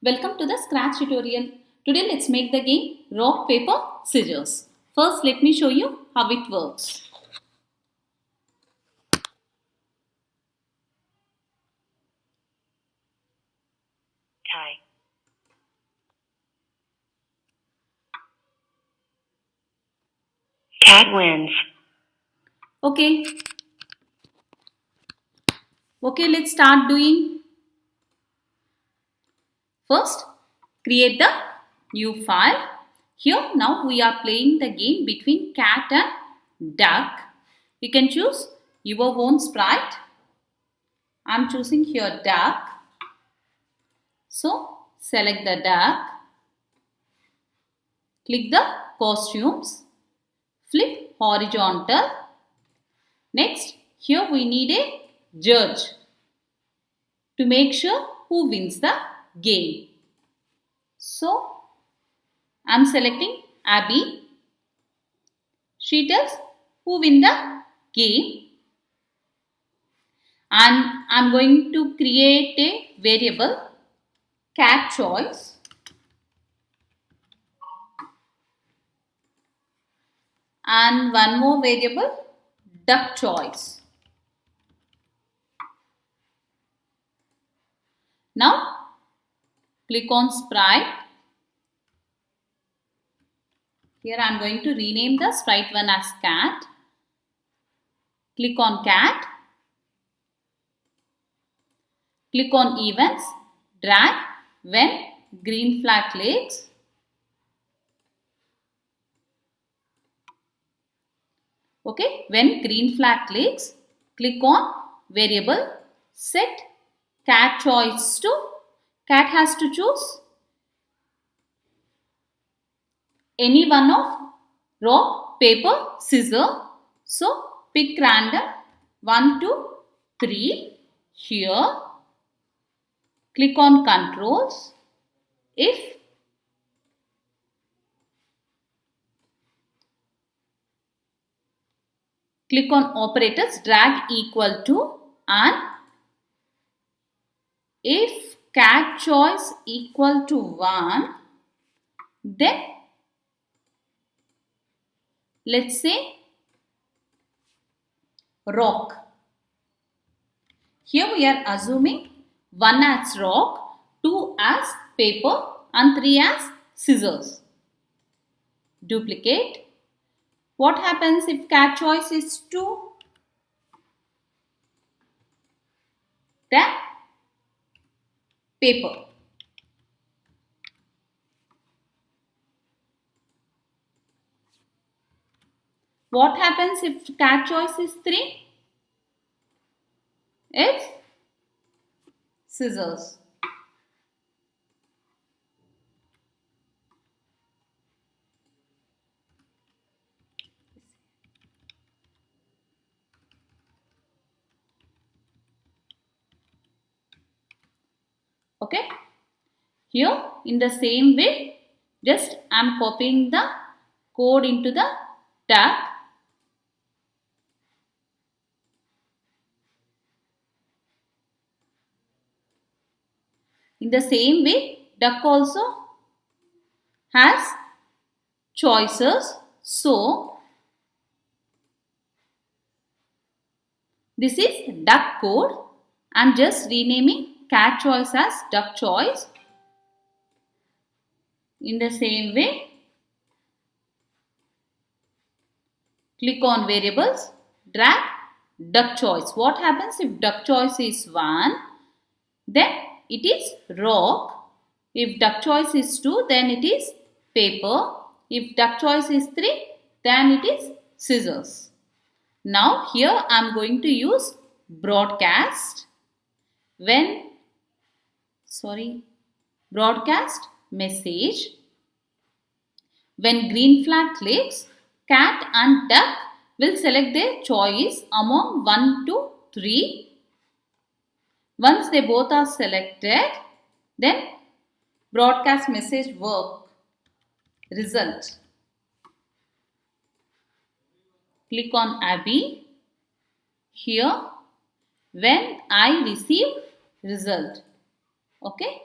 Welcome to the Scratch tutorial. Today let's make the game rock, paper, scissors. First let me show you how it works. Tie. Cat wins. Okay, let's start doing. First, create the new file. Here now we are playing the game between cat and duck. You can choose your own sprite. I am choosing here duck. So select the duck. Click the costumes. Flip horizontal. Next, here we need a judge to make sure who wins the game. So, I am selecting Abby. She tells who win the game, and I am going to create a variable cat choice, and one more variable duck choice. Now, click on sprite. Here I am going to rename the sprite one as cat. Click on cat. Click on events. Drag when green flag clicks. Okay, when green flag clicks, click on variable set cat choice to. Cat has to choose any one of rock, paper, scissors. So pick random 1, 2, 3 here. Click on controls. If click on operators, drag equal to, and if cat choice equal to 1, then let's say rock. Here we are assuming 1 as rock, 2 as paper and 3 as scissors. Duplicate. What happens if cat choice is 2? Then paper. What happens if cat choice is 3? It's scissors. Okay. Here in the same way, just I am copying the code into the duck. In the same way, duck also has choices. So, this is duck code. I am just renaming cat choice as duck choice. In the same way, click on variables, drag duck choice. What happens if duck choice is 1? Then it is rock. If duck choice is 2, then it is paper. If duck choice is 3, then it is scissors. Now here I am going to use broadcast. Broadcast message. When green flag clicks, cat and duck will select their choice among 1 to 3. Once they both are selected, then broadcast message work. Result. Click on Abby. Here, when I receive result. Okay.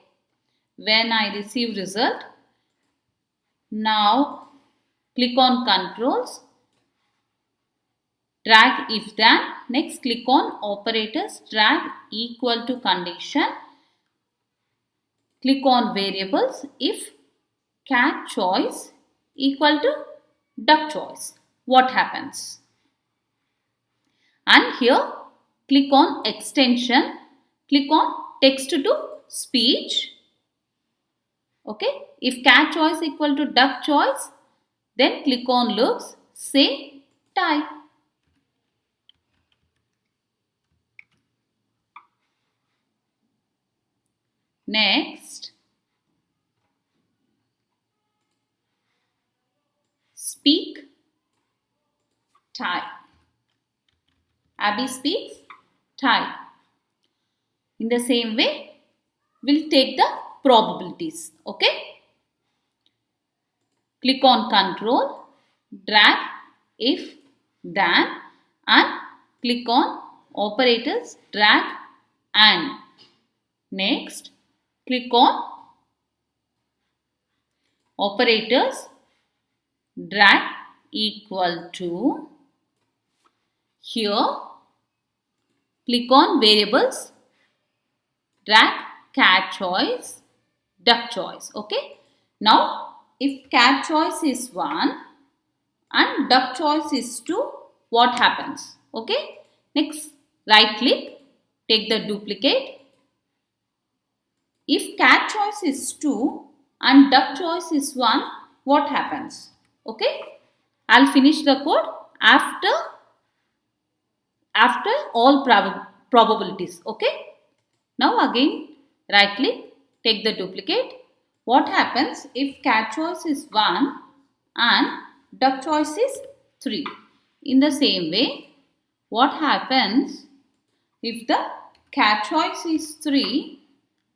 when I receive result. Now click on controls, drag if then. Next click on operators, drag equal to condition. Click on variables, if cat choice equal to duck choice, what happens? And here click on extension, click on text to speech. Okay, if cat choice equal to duck choice, then click on looks, say type. Next, speak type. Abby speaks type. In the same way, we'll take the probabilities. Okay. Click on control, drag if then, and click on operators, drag and. Next, click on operators, drag equal to. Here click on variables, drag cat choice, duck choice. Okay. Now if cat choice is 1 and duck choice is 2, what happens? Okay. Next, right click, take the duplicate. If cat choice is 2 and duck choice is 1, what happens? Okay. I'll finish the code after all probabilities. Okay. Now again right click, take the duplicate. What happens if cat choice is 1 and duck choice is 3? In the same way, what happens if the cat choice is 3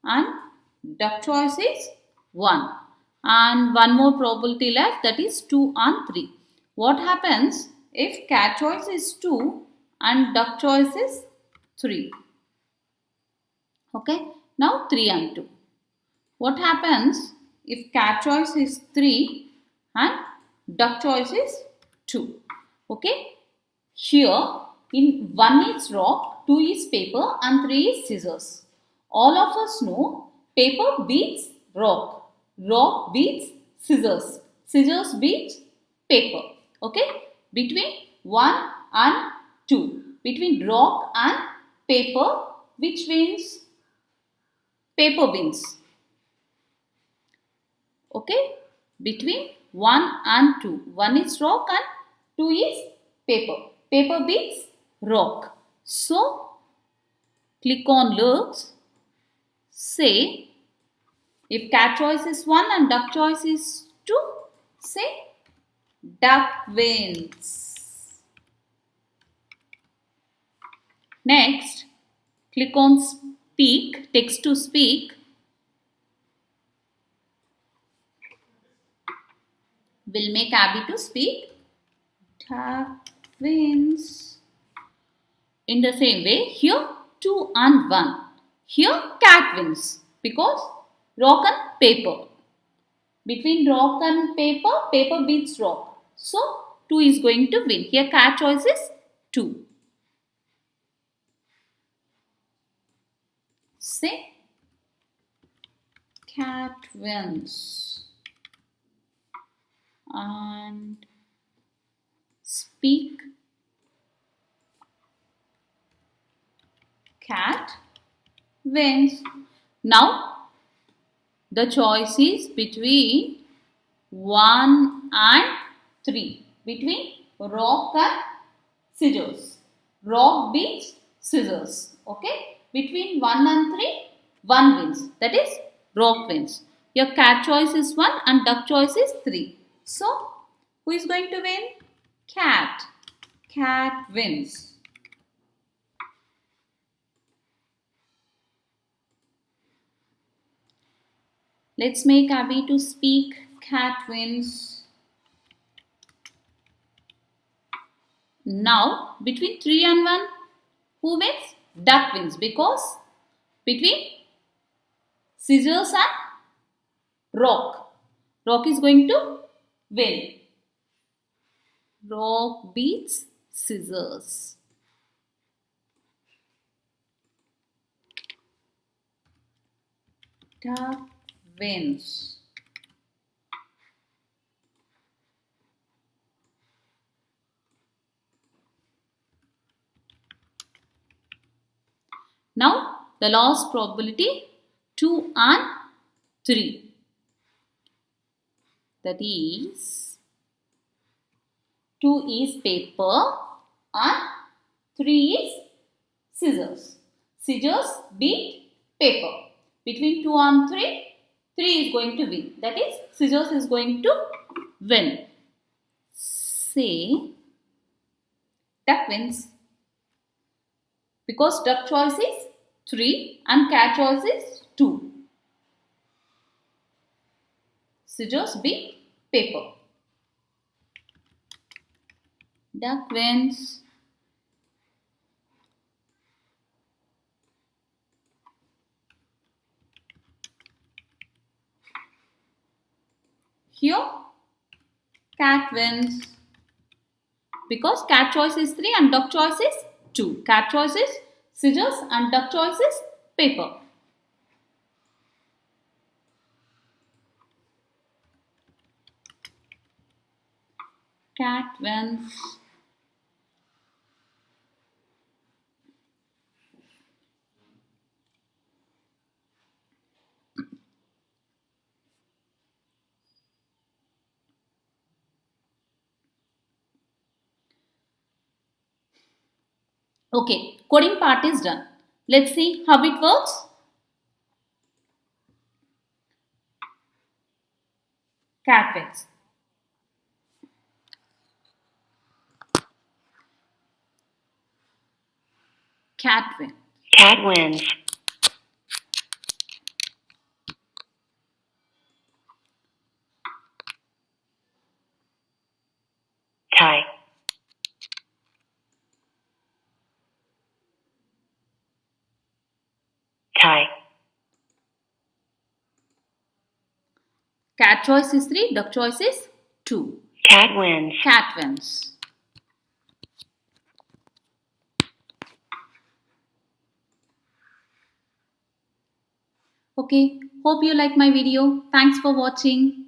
and duck choice is 1? And one more probability left, that is 2 and 3. What happens if cat choice is 2 and duck choice is 3? Okay. Now 3 and 2. What happens if cat choice is 3 and duck choice is 2? Okay. Here in 1 is rock, 2 is paper and 3 is scissors. All of us know paper beats rock, rock beats scissors, scissors beats paper. Okay. Between 1 and 2, between rock and paper, which wins? Paper wins. Okay. Between 1 and 2, 1 is rock and 2 is paper. Paper beats rock. So click on looks, say if cat choice is 1 and duck choice is 2, say duck wins. Next, click on speak, text to speak. We'll make Abby to speak. Duck wins. In the same way, here 2 and 1. Here cat wins because rock and paper. Between rock and paper, paper beats rock. So 2 is going to win. Here cat choice is 2. Say cat wins. And speak cat wins. Now the choice is between 1 and 3. Between rock and scissors. Rock beats scissors. Okay. Between 1 and 3, 1 wins. That is rock wins. Your cat choice is 1 and duck choice is 3. So, who is going to win? Cat. Cat wins. Let's make Abby to speak. Cat wins. Now, between 3 and 1, who wins? Duck wins because between scissors and Rock. Rock is going to win. Rock beats scissors. Duck wins. Now the last probability 2 and 3. That is 2 is paper and 3 is scissors. Scissors beat paper. Between 2 and 3, 3 is going to win. That is scissors is going to win. Say duck wins. Because duck choice is 3 and cat choice is 2. Scissors beat paper. Duck wins. Here, cat wins. Because cat choice is 3 and duck choice is 2. Cat choice is scissors and duck choice is paper. Cat wins. Okay, coding part is done. Let's see how it works. Cat wins. Cat wins. Cat wins. Tie. Tie. Cat choice is 3, duck choice is 2. Cat wins. Cat wins. Okay, hope you like my video. Thanks for watching.